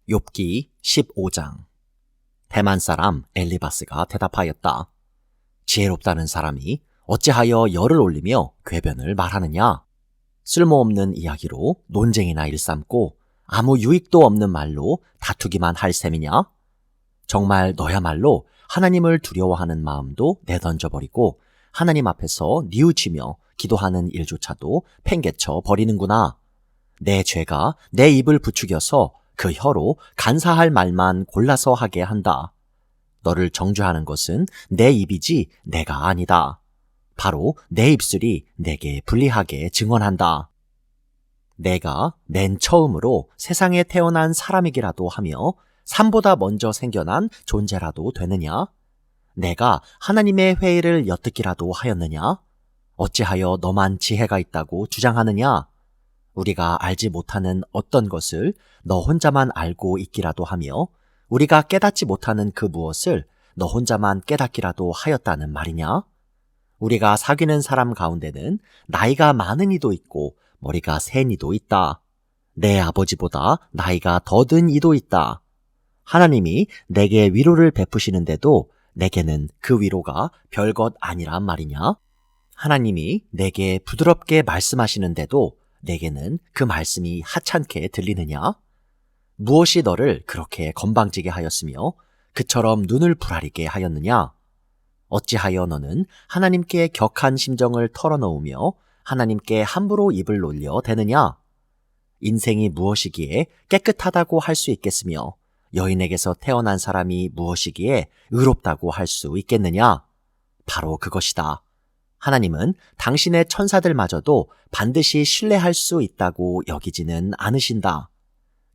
욥기 15장. 대만 사람 엘리바스가 대답하였다. 지혜롭다는 사람이 어찌하여 열을 올리며 궤변을 말하느냐? 쓸모없는 이야기로 논쟁이나 일삼고 아무 유익도 없는 말로 다투기만 할 셈이냐? 정말 너야말로 하나님을 두려워하는 마음도 내던져버리고 하나님 앞에서 뉘우치며 기도하는 일조차도 팽개쳐 버리는구나. 내 죄가 내 입을 부추겨서 그 혀로 간사할 말만 골라서 하게 한다. 너를 정죄하는 것은 내 입이지 내가 아니다. 바로 내 입술이 내게 불리하게 증언한다. 내가 맨 처음으로 세상에 태어난 사람이기라도 하며 삶보다 먼저 생겨난 존재라도 되느냐? 내가 하나님의 회의를 엿듣기라도 하였느냐? 어찌하여 너만 지혜가 있다고 주장하느냐? 우리가 알지 못하는 어떤 것을 너 혼자만 알고 있기라도 하며 우리가 깨닫지 못하는 그 무엇을 너 혼자만 깨닫기라도 하였다는 말이냐? 우리가 사귀는 사람 가운데는 나이가 많은 이도 있고 머리가 센 이도 있다. 내 아버지보다 나이가 더 든 이도 있다. 하나님이 내게 위로를 베푸시는데도 내게는 그 위로가 별것 아니란 말이냐? 하나님이 내게 부드럽게 말씀하시는데도 내게는 그 말씀이 하찮게 들리느냐? 무엇이 너를 그렇게 건방지게 하였으며 그처럼 눈을 부라리게 하였느냐? 어찌하여 너는 하나님께 격한 심정을 털어놓으며 하나님께 함부로 입을 놀려 대느냐? 인생이 무엇이기에 깨끗하다고 할 수 있겠으며 여인에게서 태어난 사람이 무엇이기에 의롭다고 할 수 있겠느냐? 바로 그것이다. 하나님은 당신의 천사들마저도 반드시 신뢰할 수 있다고 여기지는 않으신다.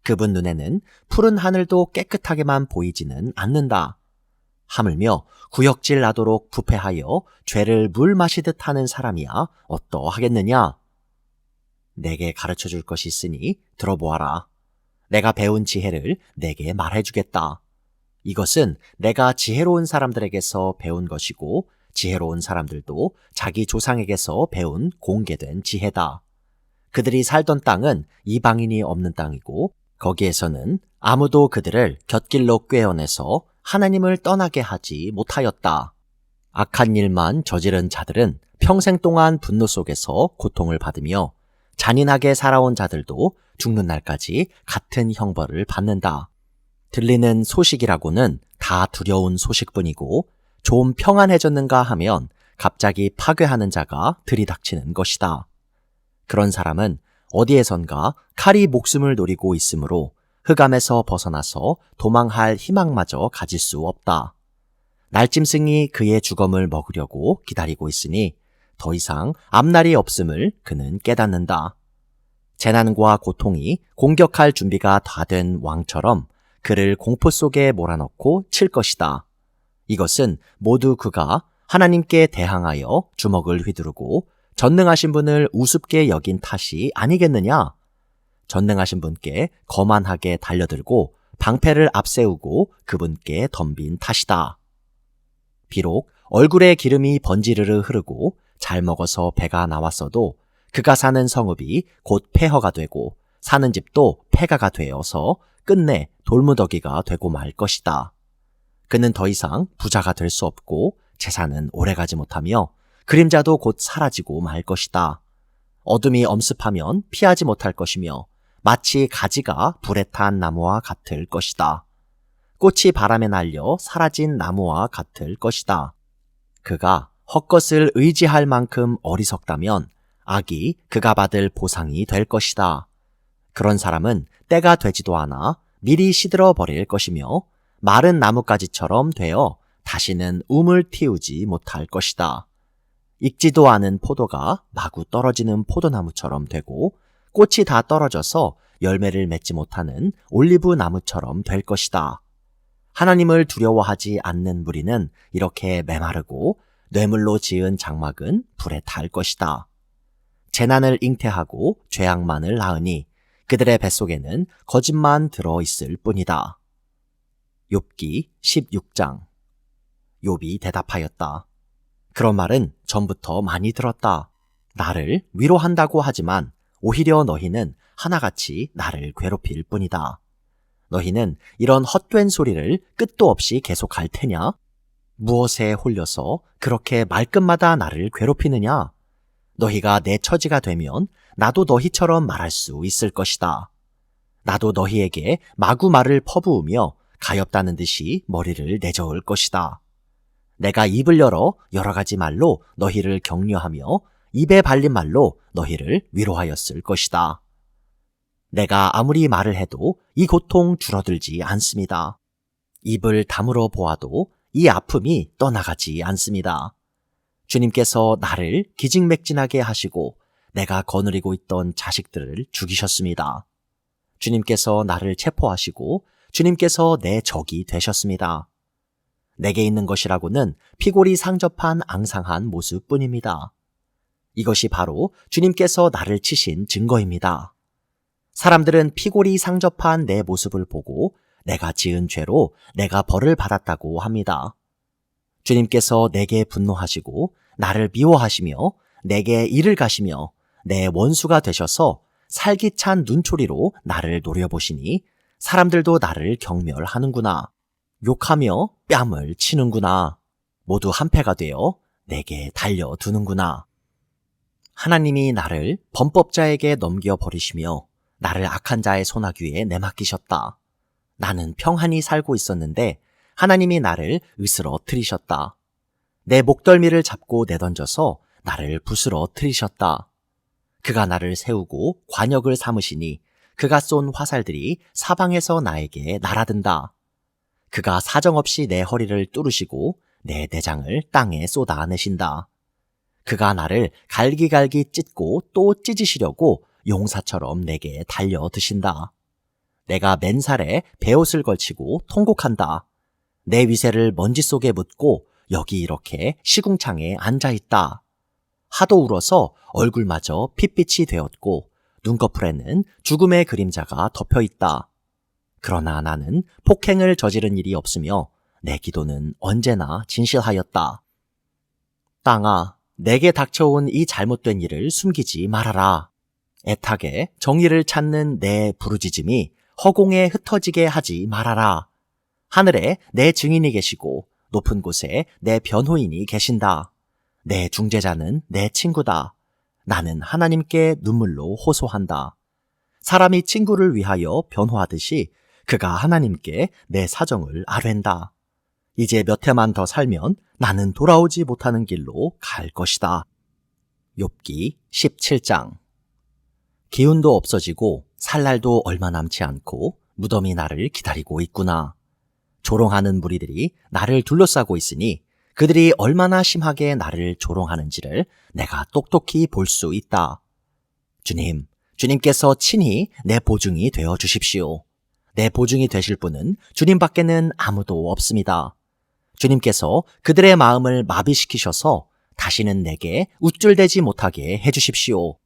그분 눈에는 푸른 하늘도 깨끗하게만 보이지는 않는다. 하물며 구역질 나도록 부패하여 죄를 물 마시듯 하는 사람이야 어떠하겠느냐? 내게 가르쳐 줄 것이 있으니 들어보아라. 내가 배운 지혜를 내게 말해주겠다. 이것은 내가 지혜로운 사람들에게서 배운 것이고 지혜로운 사람들도 자기 조상에게서 배운 공개된 지혜다. 그들이 살던 땅은 이방인이 없는 땅이고 거기에서는 아무도 그들을 곁길로 꿰어내서 하나님을 떠나게 하지 못하였다. 악한 일만 저지른 자들은 평생 동안 분노 속에서 고통을 받으며 잔인하게 살아온 자들도 죽는 날까지 같은 형벌을 받는다. 들리는 소식이라고는 다 두려운 소식뿐이고 좀 평안해졌는가 하면 갑자기 파괴하는 자가 들이닥치는 것이다. 그런 사람은 어디에선가 칼이 목숨을 노리고 있으므로 흑암에서 벗어나서 도망할 희망마저 가질 수 없다. 날짐승이 그의 주검을 먹으려고 기다리고 있으니 더 이상 앞날이 없음을 그는 깨닫는다. 재난과 고통이 공격할 준비가 다 된 왕처럼 그를 공포 속에 몰아넣고 칠 것이다. 이것은 모두 그가 하나님께 대항하여 주먹을 휘두르고 전능하신 분을 우습게 여긴 탓이 아니겠느냐? 전능하신 분께 거만하게 달려들고 방패를 앞세우고 그분께 덤빈 탓이다. 비록 얼굴에 기름이 번지르르 흐르고 잘 먹어서 배가 나왔어도 그가 사는 성읍이 곧 폐허가 되고 사는 집도 폐가가 되어서 끝내 돌무더기가 되고 말 것이다. 그는 더 이상 부자가 될 수 없고 재산은 오래가지 못하며 그림자도 곧 사라지고 말 것이다. 어둠이 엄습하면 피하지 못할 것이며 마치 가지가 불에 탄 나무와 같을 것이다. 꽃이 바람에 날려 사라진 나무와 같을 것이다. 그가 헛것을 의지할 만큼 어리석다면 악이 그가 받을 보상이 될 것이다. 그런 사람은 때가 되지도 않아 미리 시들어 버릴 것이며 마른 나뭇가지처럼 되어 다시는 움을 틔우지 못할 것이다. 익지도 않은 포도가 마구 떨어지는 포도나무처럼 되고 꽃이 다 떨어져서 열매를 맺지 못하는 올리브 나무처럼 될 것이다. 하나님을 두려워하지 않는 무리는 이렇게 메마르고 뇌물로 지은 장막은 불에 탈 것이다. 재난을 잉태하고 죄악만을 낳으니 그들의 뱃속에는 거짓만 들어있을 뿐이다. 욥기 16장. 욥이 대답하였다. 그런 말은 전부터 많이 들었다. 나를 위로한다고 하지만 오히려 너희는 하나같이 나를 괴롭힐 뿐이다. 너희는 이런 헛된 소리를 끝도 없이 계속할 테냐? 무엇에 홀려서 그렇게 말끝마다 나를 괴롭히느냐? 너희가 내 처지가 되면 나도 너희처럼 말할 수 있을 것이다. 나도 너희에게 마구 말을 퍼부으며 가엾다는 듯이 머리를 내저을 것이다. 내가 입을 열어 여러 가지 말로 너희를 격려하며 입에 발린 말로 너희를 위로하였을 것이다. 내가 아무리 말을 해도 이 고통 줄어들지 않습니다. 입을 다물어 보아도 이 아픔이 떠나가지 않습니다. 주님께서 나를 기진맥진하게 하시고 내가 거느리고 있던 자식들을 죽이셨습니다. 주님께서 나를 체포하시고 주님께서 내 적이 되셨습니다. 내게 있는 것이라고는 피골이 상접한 앙상한 모습뿐입니다. 이것이 바로 주님께서 나를 치신 증거입니다. 사람들은 피골이 상접한 내 모습을 보고 내가 지은 죄로 내가 벌을 받았다고 합니다. 주님께서 내게 분노하시고 나를 미워하시며 내게 이를 가시며 내 원수가 되셔서 살기찬 눈초리로 나를 노려보시니 사람들도 나를 경멸하는구나. 욕하며 뺨을 치는구나. 모두 한패가 되어 내게 달려드는구나. 하나님이 나를 범법자에게 넘겨버리시며 나를 악한 자의 손아귀에 내맡기셨다. 나는 평안히 살고 있었는데 하나님이 나를 으스러뜨리셨다. 내 목덜미를 잡고 내던져서 나를 부스러뜨리셨다. 그가 나를 세우고 관역을 삼으시니 그가 쏜 화살들이 사방에서 나에게 날아든다. 그가 사정없이 내 허리를 뚫으시고 내 내장을 땅에 쏟아내신다. 그가 나를 갈기갈기 찢고 또 찢으시려고 용사처럼 내게 달려드신다. 내가 맨살에 베옷을 걸치고 통곡한다. 내 위세를 먼지 속에 묻고 여기 이렇게 시궁창에 앉아있다. 하도 울어서 얼굴마저 핏빛이 되었고 눈꺼풀에는 죽음의 그림자가 덮여있다. 그러나 나는 폭행을 저지른 일이 없으며 내 기도는 언제나 진실하였다. 땅아, 내게 닥쳐온 이 잘못된 일을 숨기지 말아라. 애타게 정의를 찾는 내 부르짖음이 허공에 흩어지게 하지 말아라. 하늘에 내 증인이 계시고 높은 곳에 내 변호인이 계신다. 내 중재자는 내 친구다. 나는 하나님께 눈물로 호소한다. 사람이 친구를 위하여 변호하듯이 그가 하나님께 내 사정을 아뢰다. 이제 몇 해만 더 살면 나는 돌아오지 못하는 길로 갈 것이다. 욥기 17장. 기운도 없어지고 살 날도 얼마 남지 않고 무덤이 나를 기다리고 있구나. 조롱하는 무리들이 나를 둘러싸고 있으니 그들이 얼마나 심하게 나를 조롱하는지를 내가 똑똑히 볼 수 있다. 주님께서 친히 내 보증이 되어 주십시오. 내 보증이 되실 분은 주님밖에는 아무도 없습니다. 주님께서 그들의 마음을 마비시키셔서 다시는 내게 우쭐대지 못하게 해주십시오.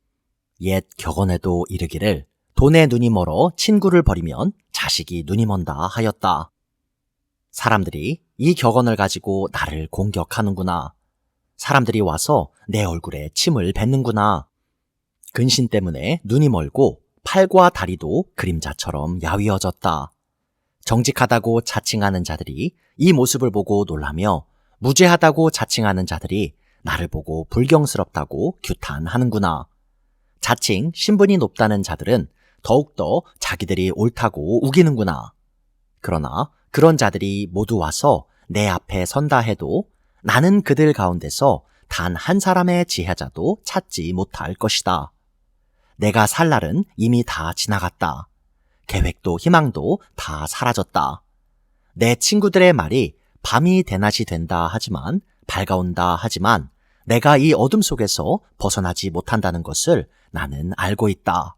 옛 격언에도 이르기를 돈에 눈이 멀어 친구를 버리면 자식이 눈이 먼다 하였다. 사람들이 이 격언을 가지고 나를 공격하는구나. 사람들이 와서 내 얼굴에 침을 뱉는구나. 근심 때문에 눈이 멀고 팔과 다리도 그림자처럼 야위어졌다. 정직하다고 자칭하는 자들이 이 모습을 보고 놀라며 무죄하다고 자칭하는 자들이 나를 보고 불경스럽다고 규탄하는구나. 자칭 신분이 높다는 자들은 더욱더 자기들이 옳다고 우기는구나. 그러나 그런 자들이 모두 와서 내 앞에 선다 해도 나는 그들 가운데서 단 한 사람의 지혜자도 찾지 못할 것이다. 내가 살 날은 이미 다 지나갔다. 계획도 희망도 다 사라졌다. 내 친구들의 말이 밤이 대낮이 된다 하지만 밝아온다 하지만 내가 이 어둠 속에서 벗어나지 못한다는 것을 나는 알고 있다.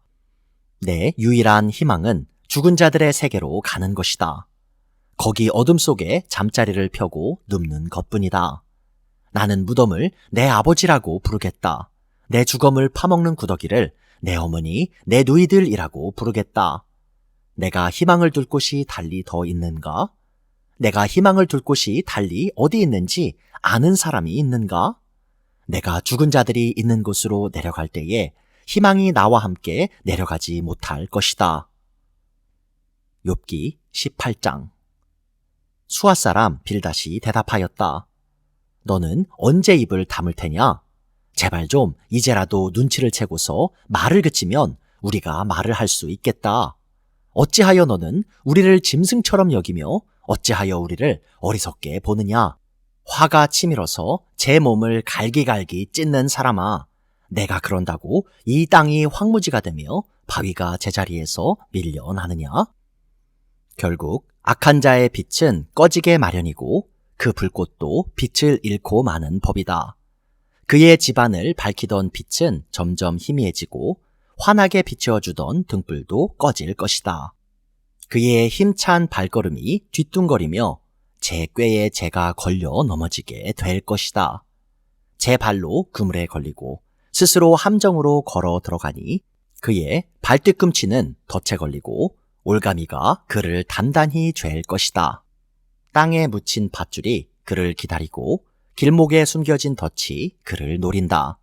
내 유일한 희망은 죽은 자들의 세계로 가는 것이다. 거기 어둠 속에 잠자리를 펴고 눕는 것뿐이다. 나는 무덤을 내 아버지라고 부르겠다. 내 주검을 파먹는 구더기를 내 어머니, 내 누이들이라고 부르겠다. 내가 희망을 둘 곳이 달리 더 있는가? 내가 희망을 둘 곳이 달리 어디 있는지 아는 사람이 있는가? 내가 죽은 자들이 있는 곳으로 내려갈 때에 희망이 나와 함께 내려가지 못할 것이다. 욥기 18장. 수아 사람 빌닷이 대답하였다. 너는 언제 입을 다물 테냐? 제발 좀 이제라도 눈치를 채고서 말을 그치면 우리가 말을 할 수 있겠다. 어찌하여 너는 우리를 짐승처럼 여기며 어찌하여 우리를 어리석게 보느냐? 화가 치밀어서 제 몸을 갈기갈기 찢는 사람아, 내가 그런다고 이 땅이 황무지가 되며 바위가 제자리에서 밀려나느냐? 결국 악한 자의 빛은 꺼지게 마련이고 그 불꽃도 빛을 잃고 마는 법이다. 그의 집안을 밝히던 빛은 점점 희미해지고 환하게 비추어주던 등불도 꺼질 것이다. 그의 힘찬 발걸음이 뒤뚱거리며 제 꾀에 제가 걸려 넘어지게 될 것이다. 제 발로 그물에 걸리고 스스로 함정으로 걸어 들어가니 그의 발뒤꿈치는 덫에 걸리고 올가미가 그를 단단히 죄일 것이다. 땅에 묻힌 밧줄이 그를 기다리고 길목에 숨겨진 덫이 그를 노린다.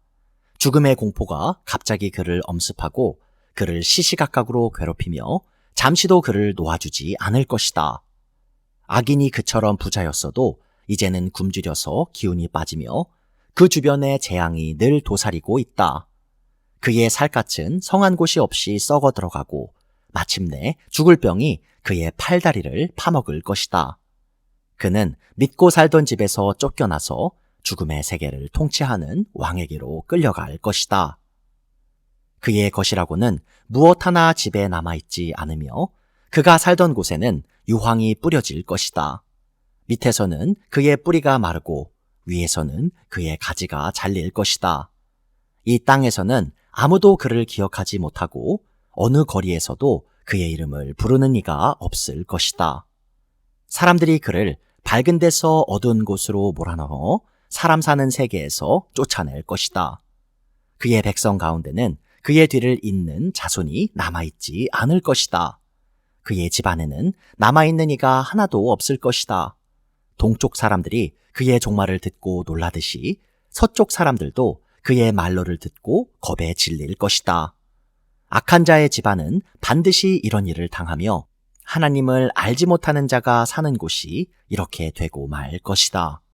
죽음의 공포가 갑자기 그를 엄습하고 그를 시시각각으로 괴롭히며 잠시도 그를 놓아주지 않을 것이다. 악인이 그처럼 부자였어도 이제는 굶주려서 기운이 빠지며 그 주변에 재앙이 늘 도사리고 있다. 그의 살갗은 성한 곳이 없이 썩어 들어가고 마침내 죽을 병이 그의 팔다리를 파먹을 것이다. 그는 믿고 살던 집에서 쫓겨나서 죽음의 세계를 통치하는 왕에게로 끌려갈 것이다. 그의 것이라고는 무엇 하나 집에 남아있지 않으며 그가 살던 곳에는 유황이 뿌려질 것이다. 밑에서는 그의 뿌리가 마르고 위에서는 그의 가지가 잘릴 것이다. 이 땅에서는 아무도 그를 기억하지 못하고 어느 거리에서도 그의 이름을 부르는 이가 없을 것이다. 사람들이 그를 밝은 데서 어두운 곳으로 몰아넣어 사람 사는 세계에서 쫓아낼 것이다. 그의 백성 가운데는 그의 뒤를 잇는 자손이 남아있지 않을 것이다. 그의 집안에는 남아있는 이가 하나도 없을 것이다. 동쪽 사람들이 그의 종말을 듣고 놀라듯이 서쪽 사람들도 그의 말로를 듣고 겁에 질릴 것이다. 악한 자의 집안은 반드시 이런 일을 당하며 하나님을 알지 못하는 자가 사는 곳이 이렇게 되고 말 것이다.